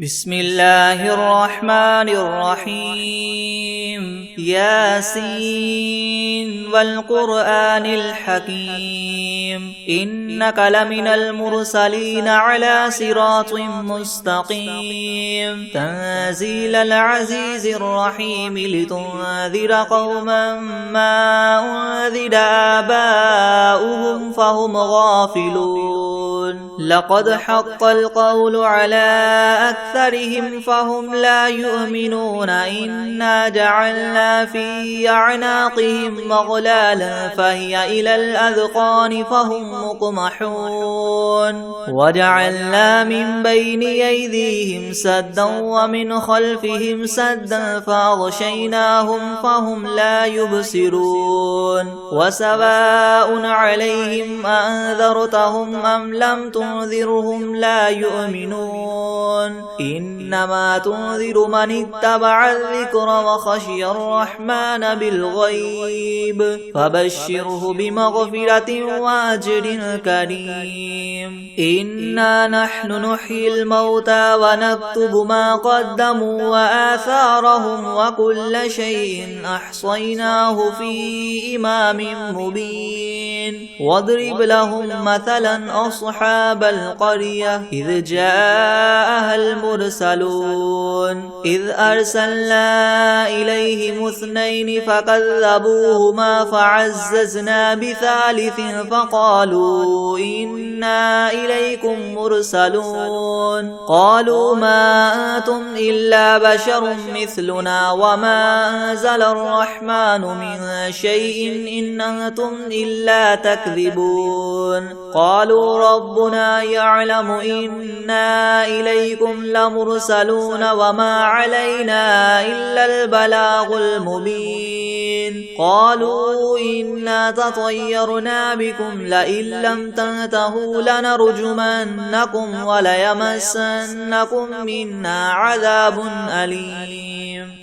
بسم الله الرحمن الرحيم ياسين والقرآن الحكيم إنك لمن المرسلين على صراط مستقيم تنزيل العزيز الرحيم لتنذر قوما ما أنذر آباؤهم فهم غافلون لقد حق القول على أكثرهم فهم لا يؤمنون إنا جعلنا في أعناقهم مغلالا فهي إلى الأذقان فهم مقمحون وجعلنا من بين أيديهم سدا ومن خلفهم سدا فأغشيناهم فهم لا يبصرون وسواء عليهم أنذرتهم أم لم تنذرهم لا يؤمنون إنما تنذر من اتبع الذكر وخشي الرحمن بالغيب فبشره بمغفرة وأجر كريم إنا نحن نحيي الموتى ونكتب ما قدموا وآثارهم وكل شيء أحصيناه في إمام مبين واضرب لهم مثلا أصحاب القرية إذ جاءها المرسلون إذ أرسلنا إليهم اثنين فكذبوهما فعززنا بثالث فقالوا إنا إليكم مرسلون قالوا ما أنتم إلا بشر مثلنا وما أنزل الرحمن من شيء إن أنتم إلا تكذبون قالوا ربنا يعلم إنا إليكم لمرسلون وما علينا إلا البلاغ المبين قالوا إنا تطيرنا بكم لئن لم تنتهوا لنرجمنكم وليمسنكم منا عذاب أليم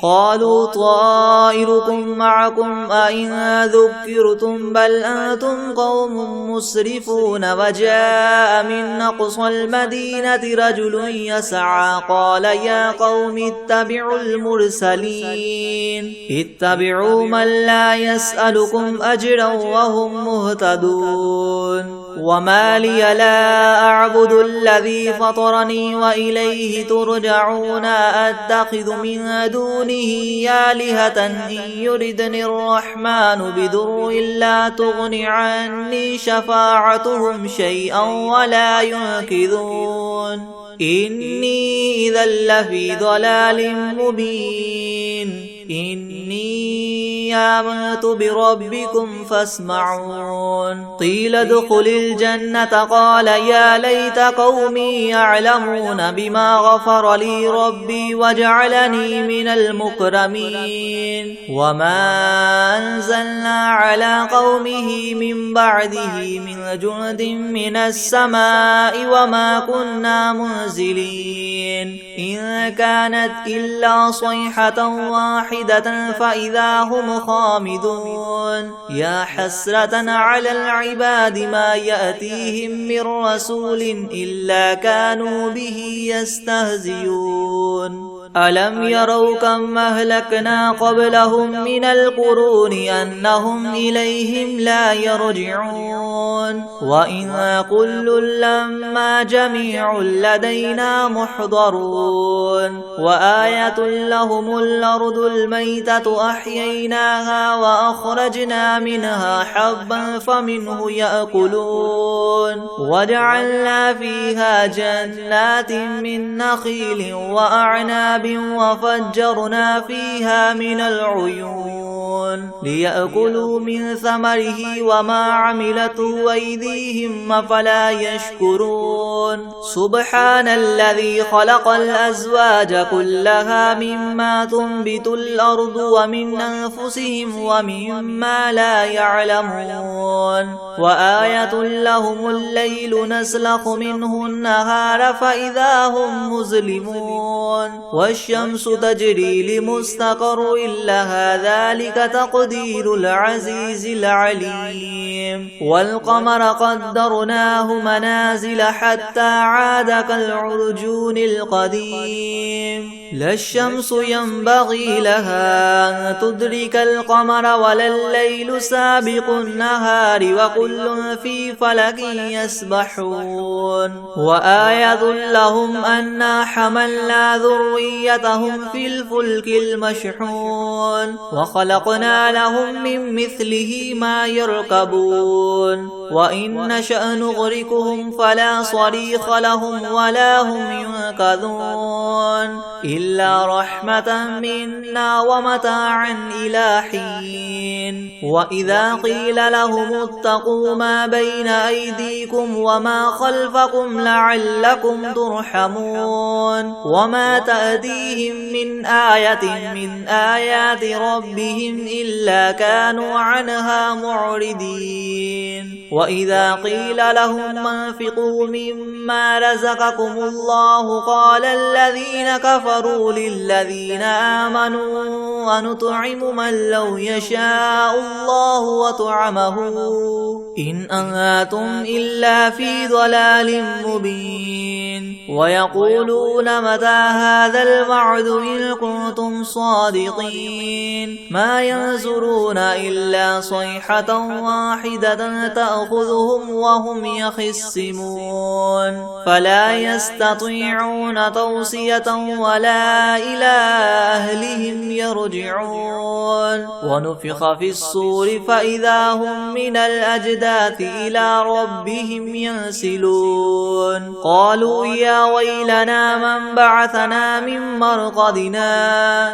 قالوا طائركم معكم أئن ذكرتم بل أنتم قوم مسرفون وجاء من أقصى المدينة رجل يسعى قال يا قوم اتبعوا المرسلين اتبعوا من لا يسألكم أجرا وهم مهتدون وما لي لا أعبد الذي فطرني وإليه ترجعون أتخذ من دونه آلهة إن يردني الرحمن بضر لا تغن عني شفاعتهم شيئا ولا ينقذون إني إذا لفي ضلال مبين إني آمنت بربكم فاسمعون قيل ادخل الجنة قال يا ليت قومي يعلمون بما غفر لي ربي وجعلني من المكرمين وما أنزلنا على قومه من بعده من جند من السماء وما كنا منزلين إن كانت إلا صيحة واحدة فإذا هم خامدون يا حسرة على العباد ما يأتيهم من رسول إلا كانوا به يستهزئون ألم يروا كم أهلكنا قبلهم من القرون أنهم إليهم لا يرجعون وإن كل لما جميع لدينا محضرون وآية لهم الأرض الميتة أحييناها وأخرجنا منها حبا فمنه يأكلون وجعلنا فيها جنات من نخيل وأعناب وفجرنا فيها من العيون ليأكلوا من ثمره وما عملته أيديهم أفلا يشكرون سبحان الذي خلق الأزواج كلها مما تنبت الأرض ومن أنفسهم ومما لا يعلمون وآية لهم الليل نسلخ منه النهار فإذا هم مظلمون والشمس تجري لمستقر لها ذلك تقدير العزيز العليم والقمر قدرناه منازل حتى عاد كالعرجون القديم لا الشمس ينبغي لها أن تدرك القمر ولا الليل سابق النهار وكل في فلك يسبحون وآية لهم أنا حملنا ذريتهم في الفلك المشحون وخلقنا لهم من مثله ما يركبون وإن نشأ نغرقهم فلا صريخ لهم ولا هم ينقذون إلا رحمة منا ومتاعا إلى حين وإذا قيل لهم اتقوا ما بين أيديكم وما خلفكم لعلكم ترحمون وما تأتيهم من آية من آيات ربهم إلا كانوا عنها معرضين وإذا قيل لهم انفقوا مما رزقكم الله قال الذين كفروا للذين آمنوا أنطعم من لو يشاء الله وطعمه إن أنتم إلا في ضلال مبين ويقولون متى هذا الوعد إن كنتم صادقين ما ينظرون إلا صيحة واحدة تأخذهم وهم يخصمون فلا يستطيعون توصية ولا إلى أهلهم يرجعون ونفخ في الصور فإذا هم من الأجداث إلى ربهم ينسلون قالوا يا ويلنا من بعثنا من مرقدنا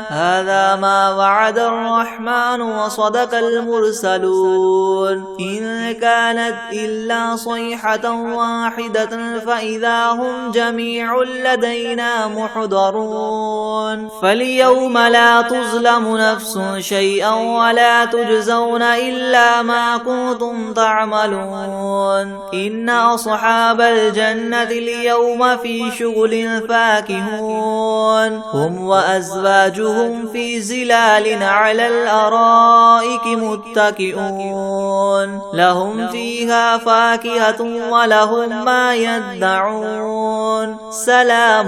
هذا ما وعد الرحمن وصدق المرسلون إن كانت إلا صيحة واحدة فإذا هم جميع لدينا محضرون فاليوم لا تظلم نفس شيئا ولا تجزون إلا ما كنتم تعملون إن أصحاب الجنة اليوم في شغل فاكهون هم وأزواجهم في زلال على الأرائك متكئون لهم فيها فاكهة ولهم ما يدعون سلام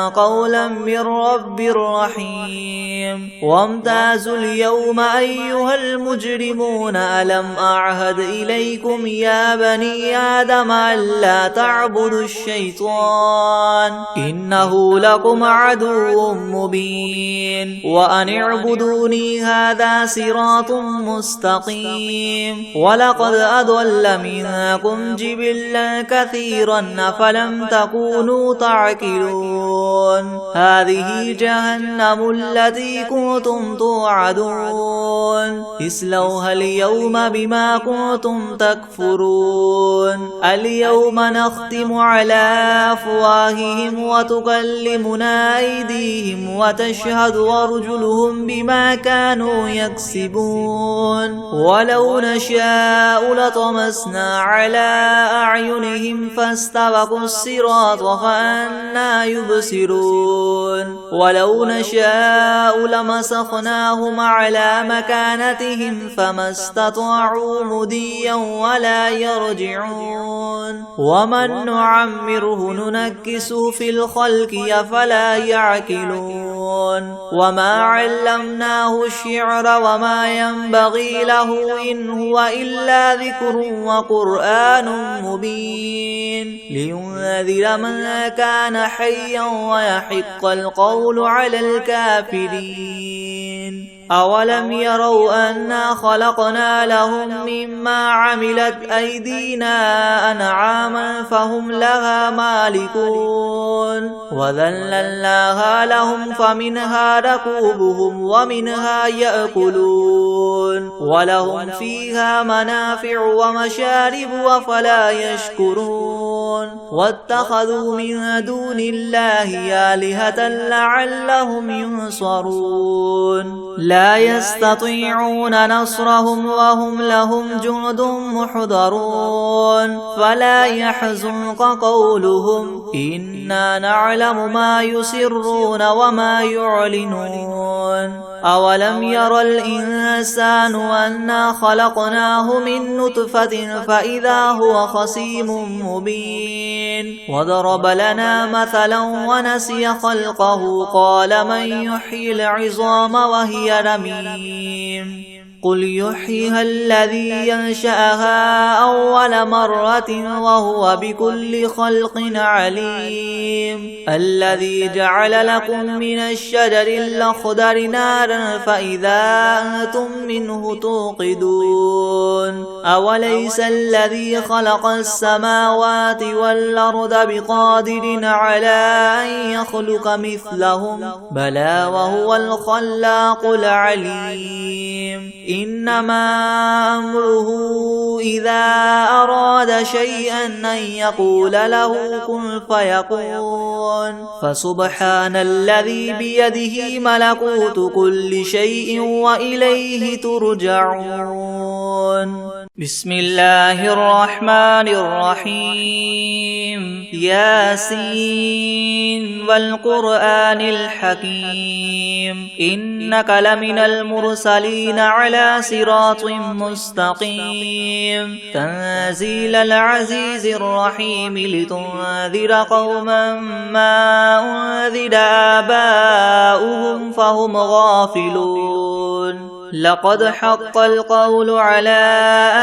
قولا من رب رحيم وامتازوا اليوم أيها المجرمون ألم أعهد إليكم يا بني آدم ألا تعبدوا الشيطان إنه لكم عدو مبين وأن اعبدوني هذا صراط مستقيم ولقد أضل منكم جبلا كثيرا فلم تكونوا تعقلون هذه جهنم التي كنتم توعدون اصلوها اليوم بما كنتم تكفرون اليوم نختم على أفواههم وتكلمنا أيديهم وتشهد أرجلهم بما كانوا يكسبون ولو نشاء لطمسنا على أعينهم فاستبقوا الصراط فأنا يبصرون ولو نشاء لمسخناهم على مكانتهم فما استطاعوا مديا ولا يرجعون ومن نعمره ننكسه في الخلق أفلا يعقلون وما علمناه الشعر وما ينبغي له إن هو إلا ذكر وقرآن مبين لينذر من كان حيا ويحق القول على الكافرين أولم يروا أنا خلقنا لهم مما عملت أيدينا أنعاما فهم لها مالكون وذللناها لهم فمنها ركوبهم ومنها يأكلون ولهم فيها منافع ومشارب وفلا يشكرون واتخذوا من دون الله آلهة لعلهم ينصرون لا يستطيعون نصرهم وهم لهم جند محضرون فلا يحزنك قولهم إنا نعلم ما يسرون وما يعلنون أولم ير الإنسان أنا خلقناه من نطفة فإذا هو خصيم مبين وضرب لنا مثلا ونسي خلقه قال من يحيي العظام وهي رميم قل يحييها الذي ينشأها أول مرة وهو بكل خلق عليم الذي جعل لكم من الشجر الأخضر نارا فإذا أنتم منه توقدون أوليس الذي خلق السماوات والأرض بقادر على أن يخلق مثلهم بلى وهو الخلاق العليم إنما أمره إذا أراد شيئا أن يقول له كن فيكون فسبحان الذي بيده ملكوت كل شيء وإليه ترجعون بسم الله الرحمن الرحيم ياسين والقرآن الحكيم إنك لمن المرسلين على صراط مستقيم تنزيل العزيز الرحيم لتنذر قوما ما أنذر آباؤهم فهم غافلون لقد حق القول على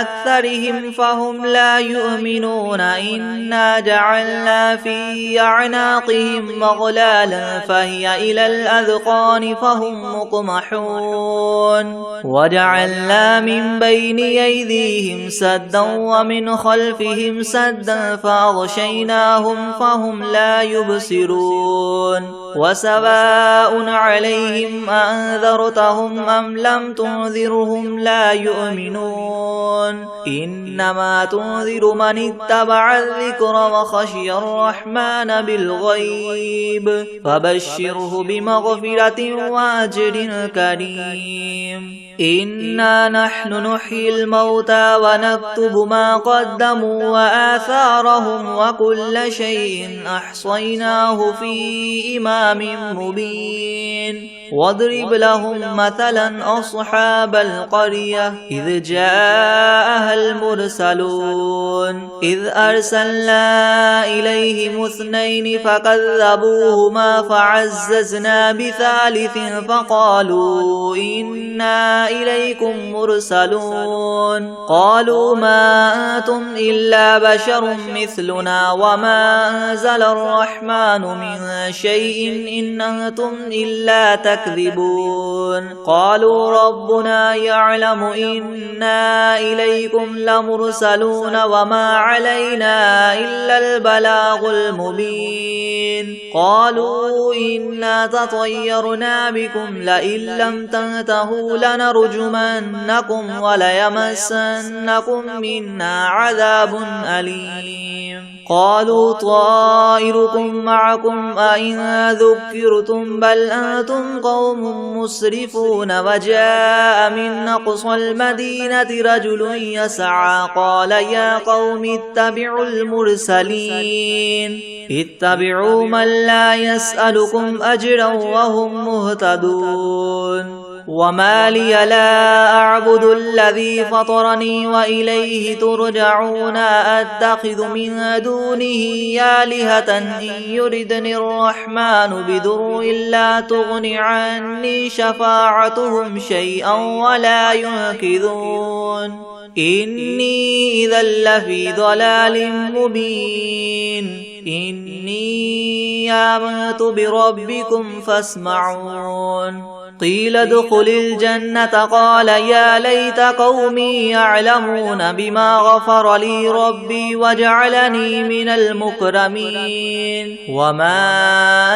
أكثرهم فهم لا يؤمنون إنا جعلنا في أعناقهم مغلالا فهي إلى الأذقان فهم مقمحون وجعلنا من بين أيديهم سدا ومن خلفهم سدا فأغشيناهم فهم لا يبصرون وسواء عليهم أنذرتهم أم لم تنذرهم لا يؤمنون إنما تنذر من اتبع الذكر وخشي الرحمن بالغيب فبشره بمغفرة وأجر كريم إنا نحن نحيي الموتى ونكتب ما قدموا وآثارهم وكل شيء أحصيناه في إمام مبين واضرب لهم مثلا أصحاب القرية إذ جاءها المرسلون إذ أرسلنا إليهم اثنين فكذبوهما فعززنا بثالث فقالوا إنا إليكم مرسلون قالوا ما أنتم إلا بشر مثلنا وما أنزل الرحمن من شيء إن أنتم إلا تكذبون قالوا ربنا يعلم إنا إليكم لمرسلون وما علينا إلا البلاغ المبين قالوا إنا تطيرنا بكم لئن لم تنتهوا لنرجمنكم وليمسنكم منا عذاب أليم قالوا طائركم معكم أئن ذكرتم بل أنتم قوم مسرفون وجاء من أقصى المدينة رجل يسعى قال يا قوم اتبعوا المرسلين اتبعوا من لا يسألكم أجرا وهم مهتدون وما لي لا أعبد الذي فطرني وإليه ترجعون أتخذ من دونه آلهة إن يردني الرحمن بضر لا تغن عني شفاعتهم شيئا ولا ينقذون إني إذا لفي ضلال مبين إني آمنت بربكم فاسمعون قيل ادخل الجنة قال يا ليت قومي يعلمون بما غفر لي ربي وجعلني من المكرمين وما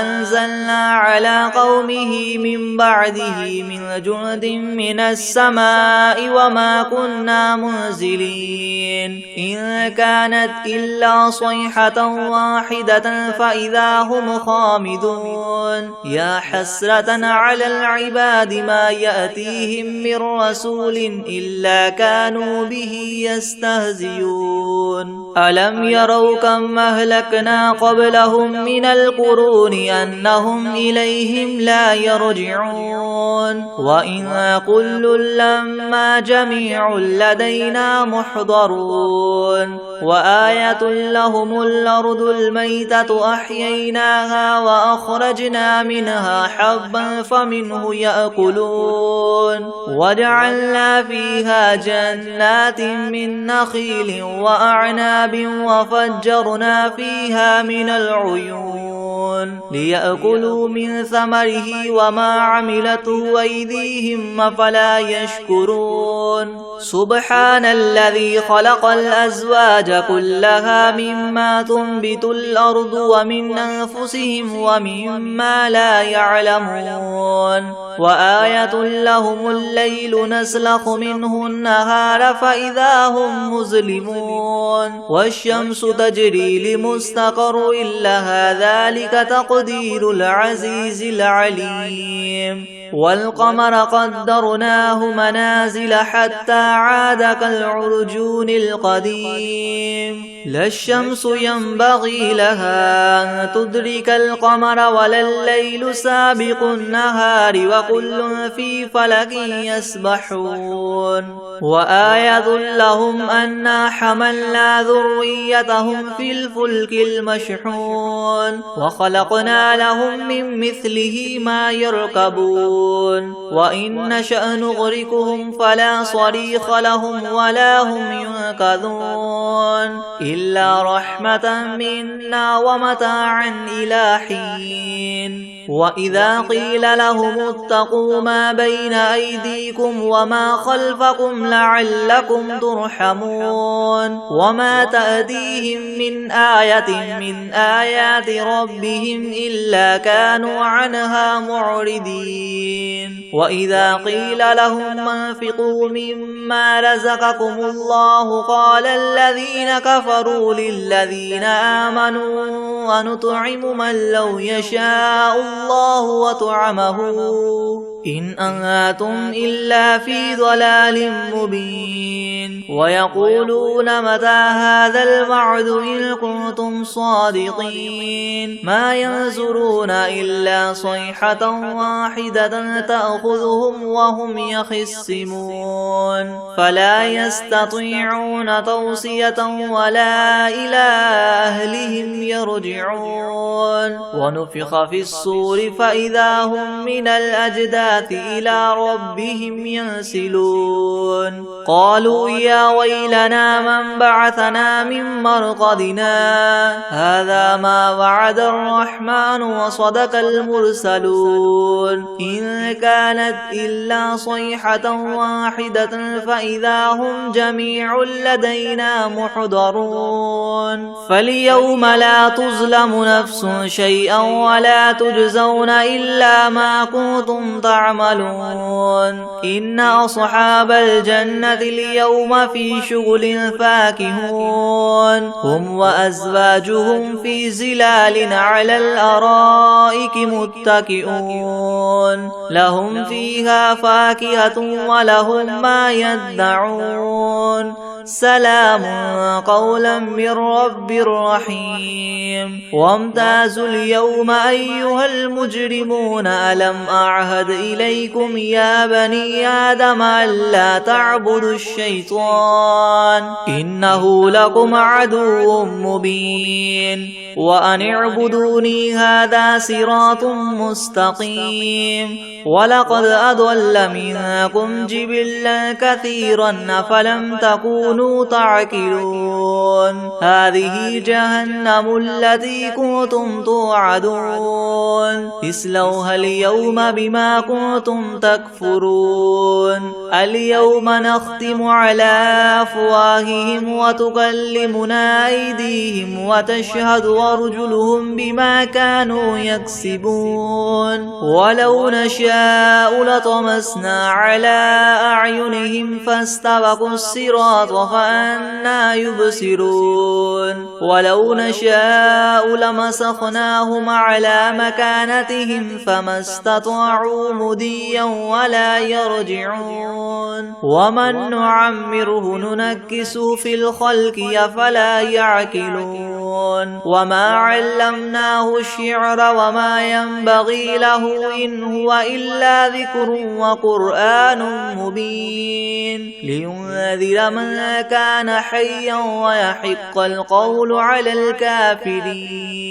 أنزلنا على قومه من بعده من جند من السماء وما كنا منزلين إن كانت إلا صيحة واحدة فإذا هم خامدون يا حسرة على العباد ما يأتيهم من رسول إلا كانوا به يستهزئون ألم يروا كم أهلكنا قبلهم من القرون أنهم إليهم لا يرجعون وإن كل لما جميع لدينا محضرون وآية لهم الأرض الميتة أحييناها وأخرجنا منها حبا فمنه يأكلون وجعلنا فيها جنات من نخيل وأعناب وفجرنا فيها من العيون ليأكلوا من ثمره وما عملته أيديهم أفلا يشكرون سبحان الذي خلق الأزواج كلها مما تنبت الأرض ومن أنفسهم ومما لا يعلمون وآية لهم الليل نسلخ منه النهار فإذا هم مظلمون والشمس تجري لمستقر لها ذلك تقدير العزيز العليم والقمر قدرناه منازل حتى عاد كالعرجون القديم لا الشمس ينبغي لها أن تدرك القمر ولا الليل سابق النهار وكل في فلك يسبحون وآية لهم أنا حملنا ذريتهم في الفلك المشحون وخلقنا لهم من مثله ما يركبون وإن نشأ نغرقهم فلا صريخ لهم ولا هم ينقذون إلا رحمة منا ومتاعا إلى حين وإذا قيل لهم اتقوا ما بين أيديكم وما خلفكم لعلكم ترحمون وما تأتيهم من آية من آيات ربهم إلا كانوا عنها معرضين وإذا قيل لهم انفقوا مما رزقكم الله قال الذين كفروا للذين آمنوا ونطعم من لو يشاء الله وطعمه إن أنتم إلا في ضلال مبين ويقولون متى هذا الوعد إن كنتم صادقين ما ينظرون إلا صيحة واحدة تأخذهم وهم يخصمون فلا يستطيعون توصية ولا إلى أهلهم يرجعون ونفخ في الصور فإذا هم من الأجداث إلى ربهم ينسلون قالوا يا ويلنا من بعثنا من مرقدنا هذا ما وعد الرحمن وصدق المرسلون إن كانت إلا صيحة واحدة فإذا هم جميع لدينا محضرون فاليوم لا تظلم نفس شيئا ولا تجزون إلا ما كنتم تعملون إن أصحاب الجنة اليوم في شغل فاكهون هم وأزواجهم في زلال على الأرائك متكئون لهم فيها فاكهة ولهم ما يدعون سلام قولا من رب رحيم وامتازوا اليوم أيها المجرمون ألم أعهد إليكم يا بني آدم ألا تعبدوا الشيطان إنه لكم عدو مبين وأن اعبدوني هذا صراط مستقيم ولقد أضل منكم جبلا كثيرا أفلم تكونوا تعقلون هذه جهنم التي كنتم توعدون اصلوها اليوم بما كنتم تكفرون اليوم نختم على أفواههم وتكلمنا أيديهم وتشهد أرجلهم بما كانوا يكسبون ولو نشاء لطمسنا على أعينهم فاستبقوا الصراط فأنى يبصرون ولو نشاء لمسخناهم على مكانتهم فما استطاعوا مديا ولا يرجعون ومن نعمره ننكس في الخلق أفلا يعقلون وما علمناه الشعر وما ينبغي له إن هو إلا ذكر وقرآن مبين لينذر من كان حيا ويحق القول على الكافرين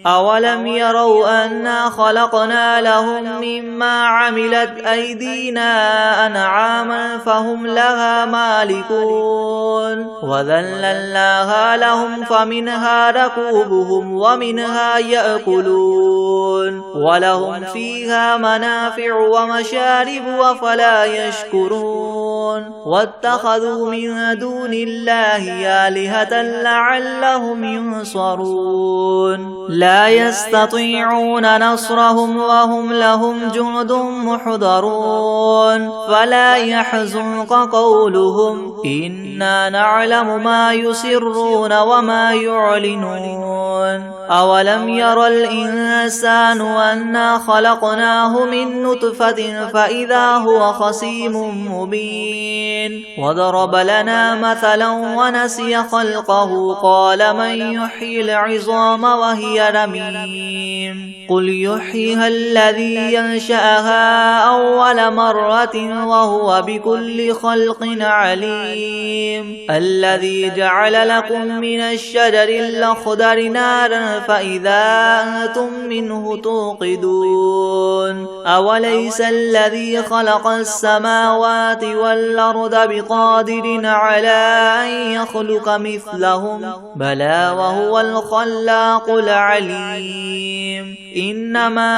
أولم يروا أنا خلقنا لهم مما عملت أيدينا أنعاما فهم لها مالكون وذللناها لهم فمنها ركوبهم ومنها يأكلون ولهم فيها منافع ومشارب أفلا يشكرون واتخذوا من دون الله آلهة لعلهم ينصرون لا يستطيعون نصرهم وهم لهم جند محضرون فلا يحزنك قولهم إنا نعلم ما يسرون وما يعلنون أولم ير الإنسان أنا خلقناه من نطفة فإذا هو خصيم مبين وضرب لنا مثلا ونسي خلقه قال من يحيي العظام وهي رميم قل يحييها الذي ينشأها أول مرة وهو بكل خلق عليم الذي جعل لكم من الشجر الأخضر نارا فإذا أنتم منه توقدون أوليس الذي خلق السماوات والأرض بقادر على أن يخلق مثلهم بلى وهو الخلاق العليم إنما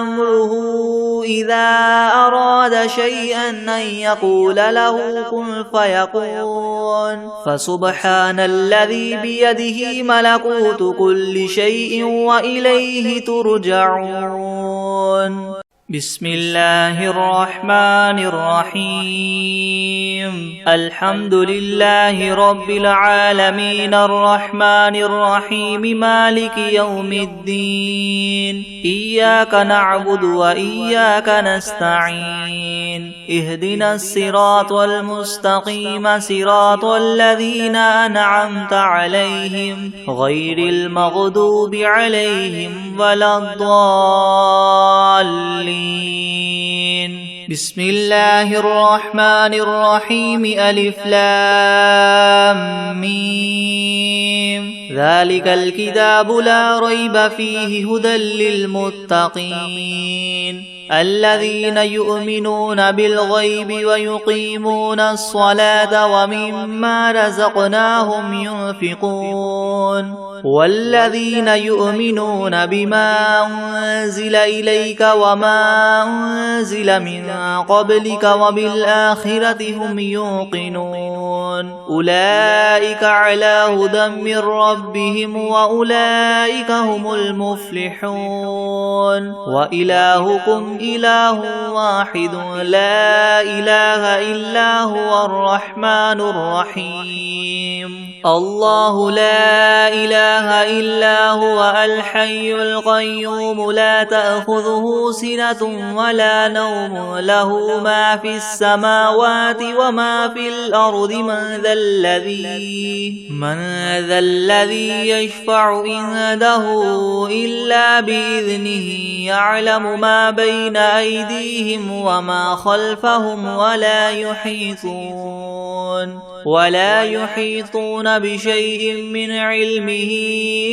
أمره إذا أراد شيئا أن يقول له كن فيكون فسبحان الذي بيده ملكوت كل شيء وإليه ترجعون بسم الله الرحمن الرحيم الحمد لله رب العالمين الرحمن الرحيم مالك يوم الدين إياك نعبد وإياك نستعين اهدنا الصراط المستقيم صراط الذين أنعمت عليهم غير المغضوب عليهم ولا الضالين بسم الله الرحمن الرحيم ألف لام ميم ذلك الكتاب لا ريب فيه هدى للمتقين الذين يؤمنون بالغيب ويقيمون الصلاة ومما رزقناهم ينفقون والذين يؤمنون بما أنزل إليك وما أنزل من قبلك وبالآخرة هم يوقنون أولئك على هدى من ربهم وأولئك هم المفلحون وإلهكم إله واحد لا إله إلا هو الرحمن الرحيم الله لا إله إلا هو الحي القيوم لا تأخذه سنة ولا نوم له ما في السماوات وما في الأرض من ذا الذي يشفع عنده إلا بإذنه يعلم ما بين أيديهم وما خلفهم ولا يحيطون بشيء من علمه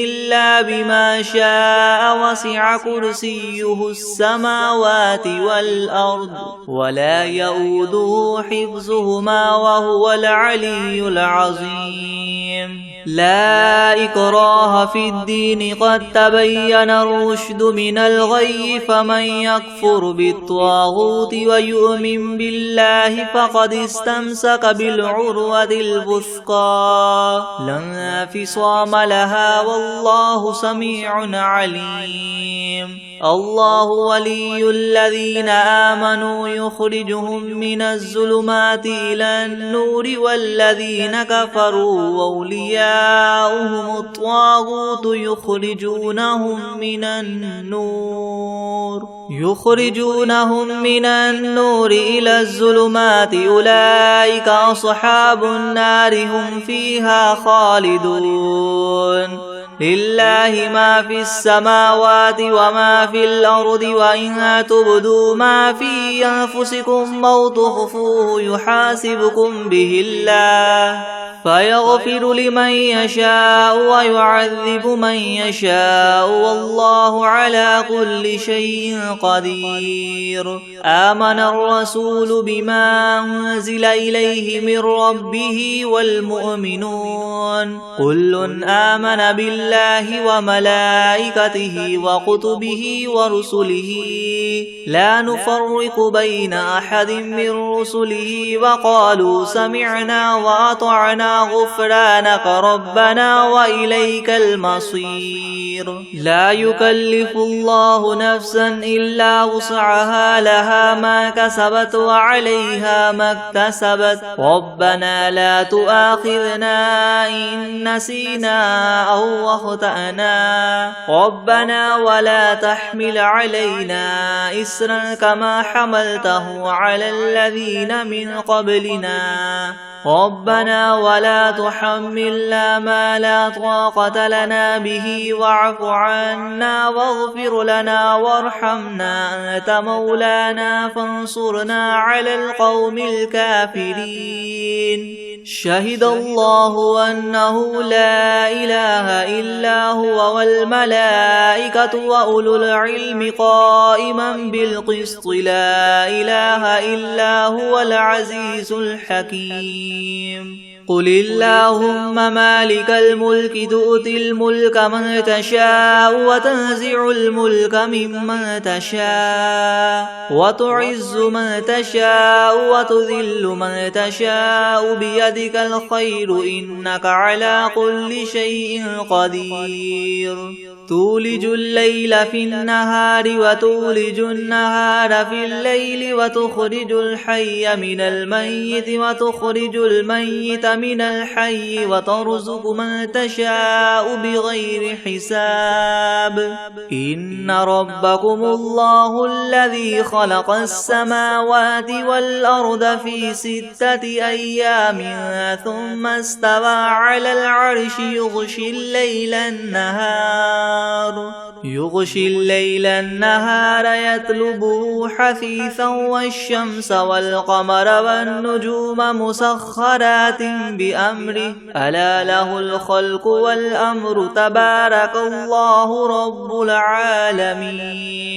إلا بما شاء وسع كرسيه السماوات والأرض ولا يؤوده حفظهما وهو العلي العظيم لا إكراه في الدين قد تبين الرشد من الغي فمن يكفر بالطاغوت ويؤمن بالله فقد استمسك بالعروة الوثقى لا انفصام لها والله سميع عليم الله ولي الذين آمنوا يخرجهم من الظلمات إلى النور والذين كفروا أولياؤهم الطاغوت يخرجونهم من النور إلى الظلمات أولئك أصحاب النار هم فيها خالدون لله ما في السماوات وما في الأرض وإن تبدوا ما في أنفسكم أو تخفوه يحاسبكم به الله فيغفر لمن يشاء ويعذب من يشاء والله على كل شيء قدير آمن الرسول بما أنزل إليه من ربه والمؤمنون كل آمن بالله وملائكته وكتبه ورسله لا نفرق بين أحد من رسله وقالوا سمعنا وأطعنا غفرانك ربنا وإليك المصير لا يكلف الله نفسا إلا وسعها لها ما كسبت وعليها ما اكتسبت ربنا لا تؤاخذنا إن نسينا أو أخطأنا ربنا ولا تحمل علينا إسرا كما حملته على الذين من قبلنا ربنا ولا تحملنا ما لا طاقة لنا به واعف عنا واغفر لنا وارحمنا أنت مولانا فانصرنا على القوم الكافرين شهد الله أنه لا إله إلا هو والملائكة وأولو العلم قائما بالقسط لا إله إلا هو العزيز الحكيم قل اللهم مالك الملك تؤتي الملك من تشاء وتنزع الملك ممن تشاء وتعز من تشاء وتذل من تشاء بيدك الخير إنك على كل شيء قدير تولج الليل في النهار وتولج النهار في الليل وتخرج الحي من الميت وتخرج الميت من الحي وترزق من تشاء بغير حساب إن ربكم الله الذي خلق السماوات والأرض في 6 أيام ثم استوى على العرش يغشي الليل النهار يطلبه حثيثا والشمس والقمر والنجوم مسخرات بأمره ألا له الخلق والأمر تبارك الله رب العالمين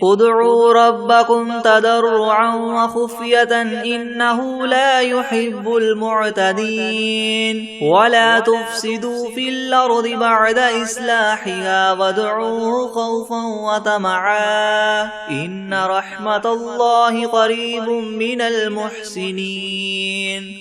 ادعوا ربكم تضرعا وخفية إنه لا يحب المعتدين ولا تفسدوا في الأرض بعد إصلاحها وادعوه خوفا وطمعا إن رحمة الله قريب من المحسنين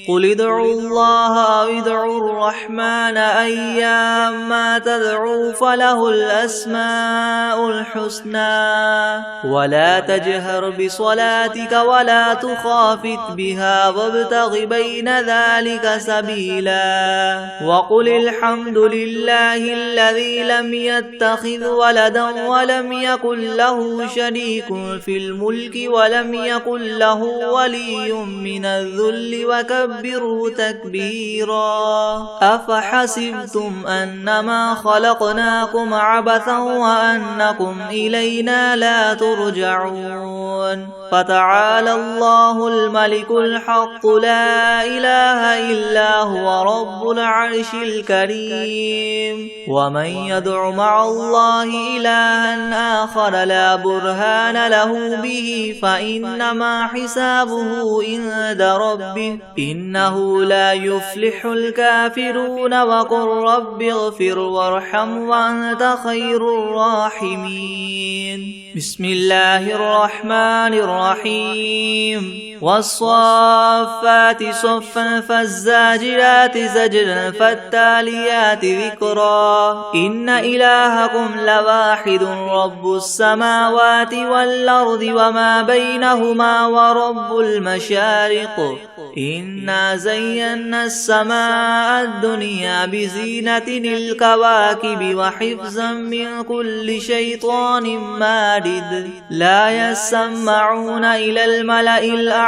قل ادعوا الله أو ادعوا الرحمن أيما تدعوا فله الأسماء الحسنى ولا تجهر بصلاتك ولا تخافت بها وابتغ بين ذلك سبيلا وقل الحمد لله الذي لم يتخذ ولدا ولم يكن له شريك في الملك ولم يكن له ولي من الذل وكبره تكبيرا أفحسبتم أنما خلقناكم عبثا وأنكم إلينا لا ترجعون فتعالى الله الملك الحق لا إله إلا هو رب العرش الكريم ومن يدع مع الله إلها آخر لا برهان له به فإنما حسابه عند ربه إنه لا يفلح الكافرون وقل رب اغفر وارحم وأنت خير الراحمين بسم الله الرحمن الرحيم والصافات صفا فالزاجرات زجرا فالتاليات ذكرا إن إلهكم لواحد رب السماوات والأرض وما بينهما ورب المشارق إنا زينا السماء الدنيا بزينة الكواكب وحفظا من كل شيطان مارد لا يسمعون إلى الملأ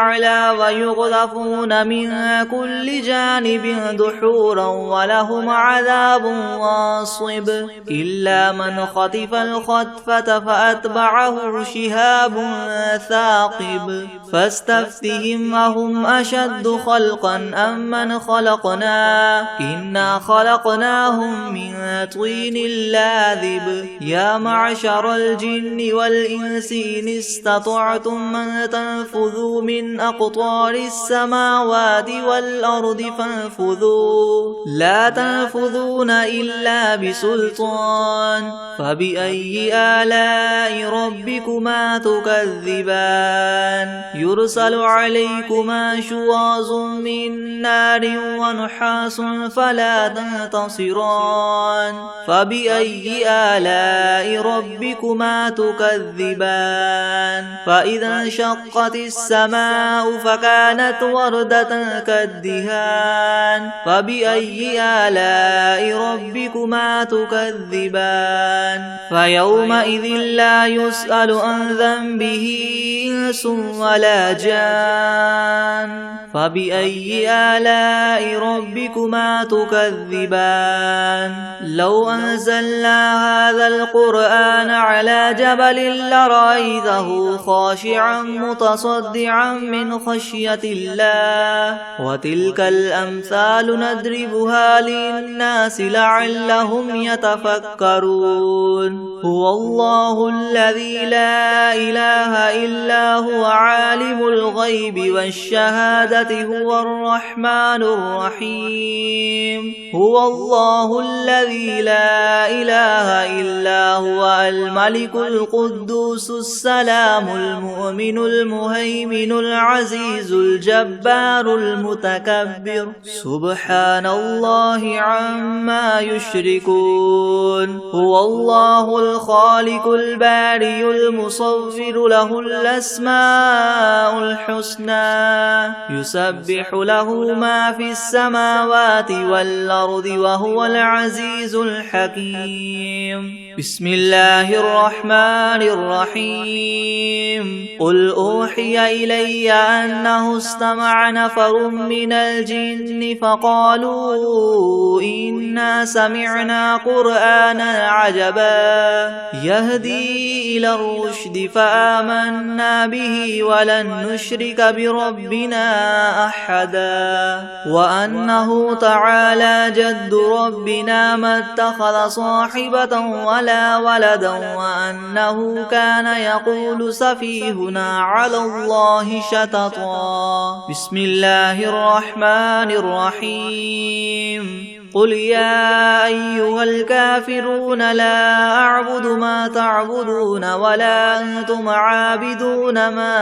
الأعلى ويقذفون من كل جانب دحورا ولهم عذاب واصب إلا من خطف الخطفة فأتبعه شهاب ثاقب فاستفتهم أهم أشد خلقا أم من خلقنا إنا خلقناهم من طين لاذب يا معشر الجن والإنس إن استطعتم من تنفذوا من أقطار السماوات والأرض فانفذوا لا تنفذون إلا بسلطان فبأي آلاء ربكما تكذبان يرسل عليكما شواظ من نار ونحاس فلا تنتصران فبأي آلاء ربكما تكذبان فإذا انشقت السماء فكانت وردة كالدهان فبأي آلاء ربكما تكذبان فيومئذ لا يسأل عن ذنبه إنس ولا جان فبأي آلاء ربكما تكذبان لو أنزلنا هذا القرآن على جبل لرأيته خاشعا متصدعا من خشية الله وتلك الأمثال نضربها للناس لعلهم يتفكرون هو الله الذي لا إله إلا هو عالم الغيب والشهادة هو الرحمن الرحيم هو الله الذي لا إله إلا هو الملك القدوس السلام المؤمن المهيمن العزيز الجبار المتكبر سبحان الله عما يشركون هو الله الخالق البارئ المصور له الأسماء الحسنى يسبح له ما في السماوات والأرض وهو العزيز الحكيم بسم الله الرحمن الرحيم قل أوحي إلي أنه استمع نفر من الجن فقالوا إنا سمعنا قرآنا عجبا يهدي إلى الرشد فآمنا به ولن نشرك بربنا أحدا وأنه تعالى جد ربنا ما اتخذ صاحبة ولا ولدا وأنه كان يقول سفيهنا على الله شططا بسم الله الرحمن الرحيم قل يا أيها الكافرون لا أعبد ما تعبدون ولا أنتم عابدون ما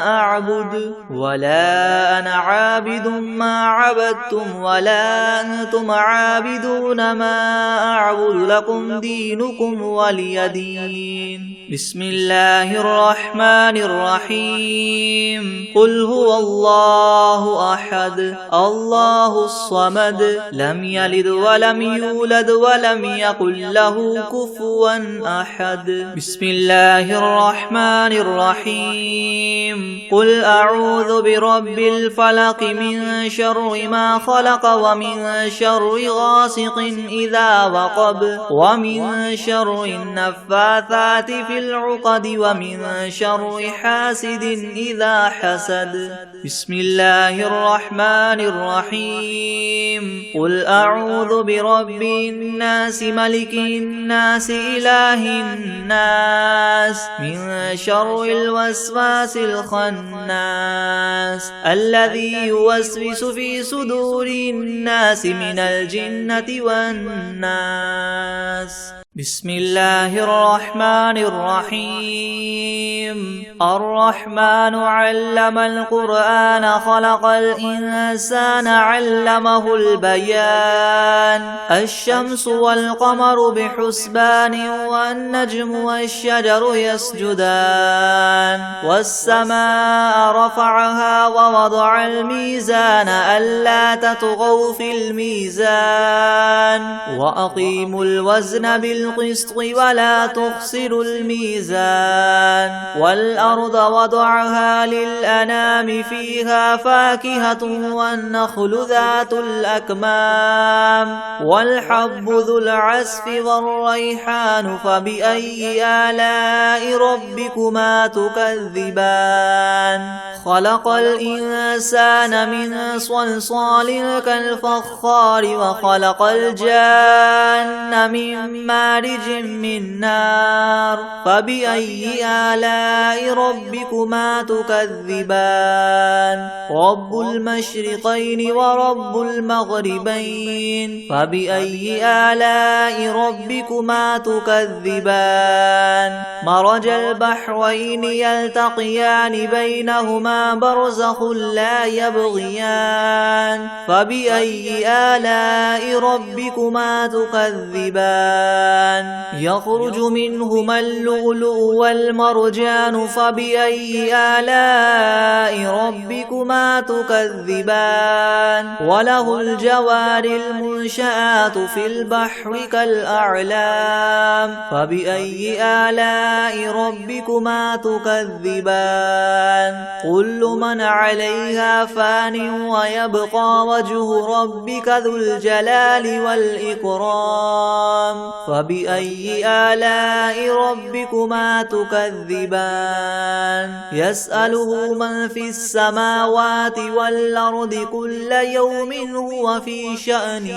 أعبد ولا أنا عابد ما عبدتم ولا أنتم عابدون ما أعبد لكم دينكم ولي دين بسم الله الرحمن الرحيم قل هو الله أحد الله الصمد لم يلد ولم يولد ولم يكن له كفوا أحد بسم الله الرحمن الرحيم قل أعوذ برب الفلق من شر ما خلق ومن شر غاسق إذا وقب ومن شر النفاثات في العقد ومن شر حاسد إذا حسد بسم الله الرحمن الرحيم قل أعوذ أعوذ برب الناس ملك الناس إله الناس من شر الوسواس الخناس الذي يوسوس في صدور الناس من الجنة والناس. بسم الله الرحمن الرحيم. الرحمن علم القرآن خلق الإنسان علمه البيان. الشمس والقمر بحسبان والنجم والشجر يسجدان. والسماء رفعها ووضع الميزان ألا تطغوا في الميزان وأقيموا الوزن بالقسط ولا تخسروا الميزان. والأرض وضعها للأنام فيها فاكهة والنخل ذات الأكمام والحب ذو العصف والريحان فبأي آلاء ربكما تكذبان. خلق الإنسان من صلصال كالفخار وخلق الجان من مارج من نار فبأي آلاء ربكما تكذبان. رب المشرقين ورب المغربين فبأي آلاء ربكما تكذبان. مرج البحرين يلتقيان بينهما برزخ لا يبغيان فبأي آلاء ربكما تكذبان. يخرج منهما اللؤلؤ والمرجان فبأي آلاء ربكما تكذبان. وله الجوار المنشآت في البحر كالأعلام فبأي آلاء ربكما تكذبان. كل من عليها فان ويبقى وجه ربك ذو الجلال والإكرام فبأي آلاء ربكما تكذبان. يسأله من في السماوات والأرض كل يوم هو في شأن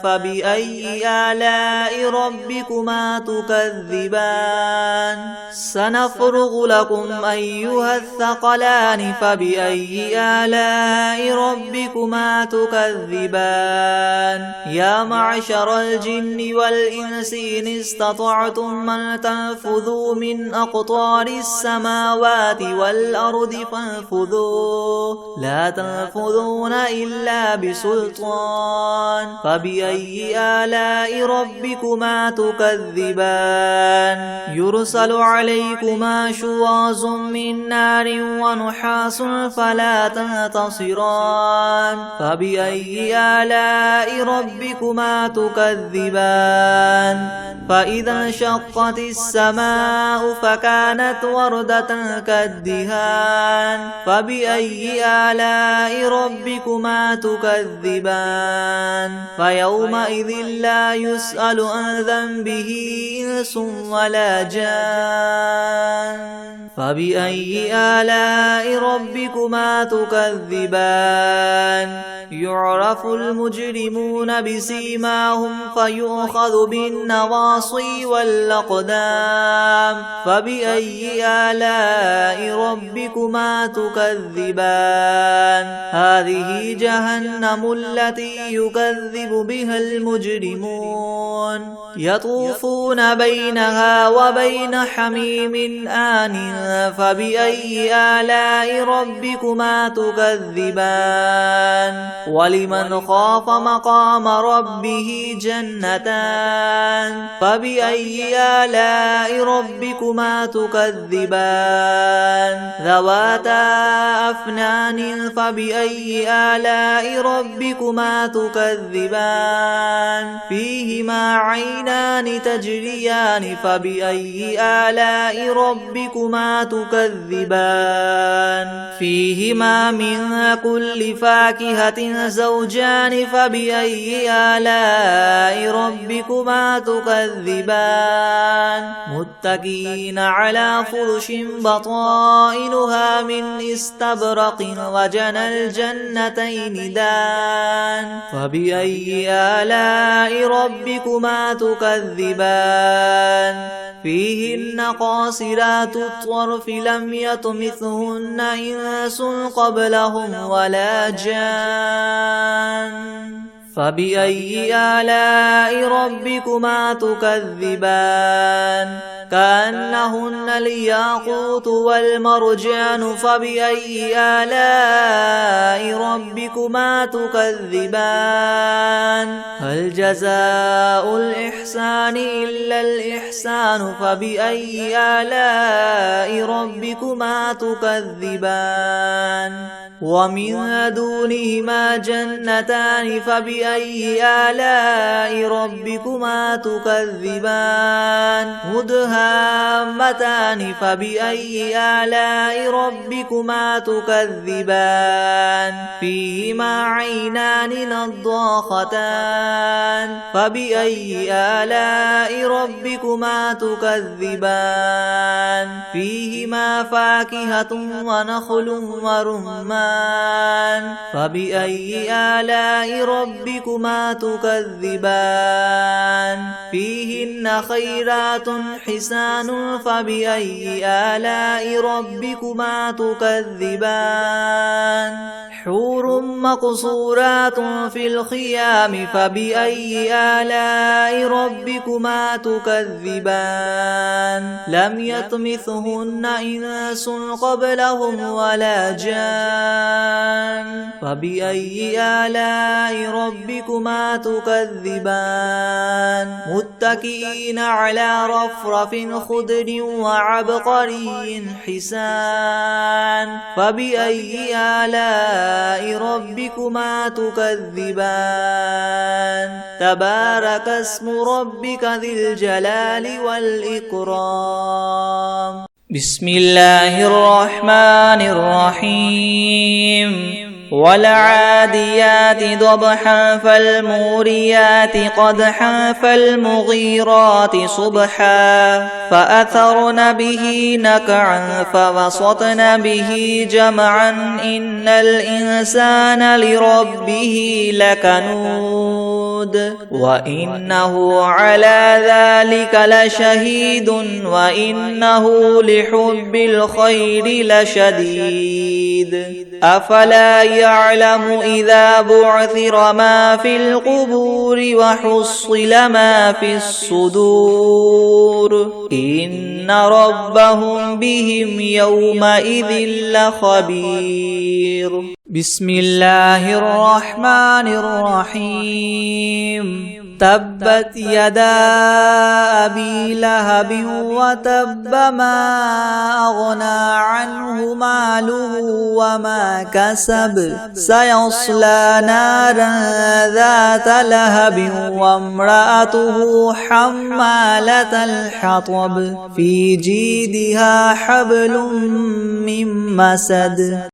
فبأي آلاء ربكما تكذبان. سنفرغ لكم أيها الثقلان فبأي آلاء ربكما تكذبان. يا معشر الجن والإنس إن استطعتم أن تنفذوا من أقطار السماوات والأرض فانفذوا لا تنفذون إلا بسلطان فبأي آلاء ربكما تكذبان. يرسل عليكما شواظ من نار ونحاس فلا تنتصران فبأي آلاء ربكما تكذبان. فإذا انشقت السماء فكانت وردة كالدهان فبأي آلاء ربكما تكذبان. فيومئذ لا يسأل عن ذنبه إنس ولا جان فبأي آلاء ربكما تكذبان. يعرف المجرمون بسيماهم فيؤخذ بالنواصي والأقدام فبأي آلاء ربكما تكذبان. هذه جهنم التي يكذب بها المجرمون يطوفون بينها وبين حميم آن فبأي آلاء ربكما تكذبان. ولمن خاف مقام ربه جنتان فبأي آلاء ربكما تكذبان. ذواتا أفنان فبأي آلاء ربكما تكذبان. فيهما عينان تجريان فبأي آلاء ربكما تكذبان. فيهما من كل فاكهة زوجان فبأي آلاء ربكما تكذبان. متكئين على فرش بطائن باطنها من استبرق وجنى الجنتين دان فبأي آلاء ربكما تكذبان فيهن قاصرات الطرف لم يطمثهن إنس قبلهم ولا جان فبأي آلاء ربكما تكذبان كأنهن الياقوت والمرجان فبأي آلاء ربكما تكذبان هل جزاء الإحسان إلا الإحسان فبأي آلاء ربكما تكذبان ومن دونهما جنتان فبأي آلاء ربكما تكذبان مدهامتان فبأي آلاء ربكما تكذبان فيهما عينان نضاختان فبأي آلاء ربكما تكذبان فيهما فاكهة ونخل ورمان فبأي آلاء ربكما تكذبان فيهن خيرات حسان فبأي آلاء ربكما تكذبان حور مقصورات في الخيام فبأي آلاء ربكما تكذبان لم يطمثهن إنس قبلهم ولا جان فبأي آلاء ربكما تكذبان متكئين على رفرف خضر وعبقري حسان فبأي آلاء ربكما تكذبان تبارك اسم ربك ذي الجلال والإكرام بسم الله الرحمن الرحيم والعاديات ضبحا فالموريات قدحا فالمغيرات صبحا فأثرن به نقعا فوسطن به جمعا إن الإنسان لربه لكنود وإنه على ذلك لشهيد وإنه لحب الخير لشديد أفلا يعلم إذا بعثر ما في القبور وحصل ما في الصدور إن ربهم بهم يومئذ لخبير بسم الله الرحمن الرحيم تبت يدا أبي لهب وتب ما أغنى عنه ماله وما كسب سيصلى نارا ذات لهب وامرأته حمالة الحطب في جيدها حبل من مسد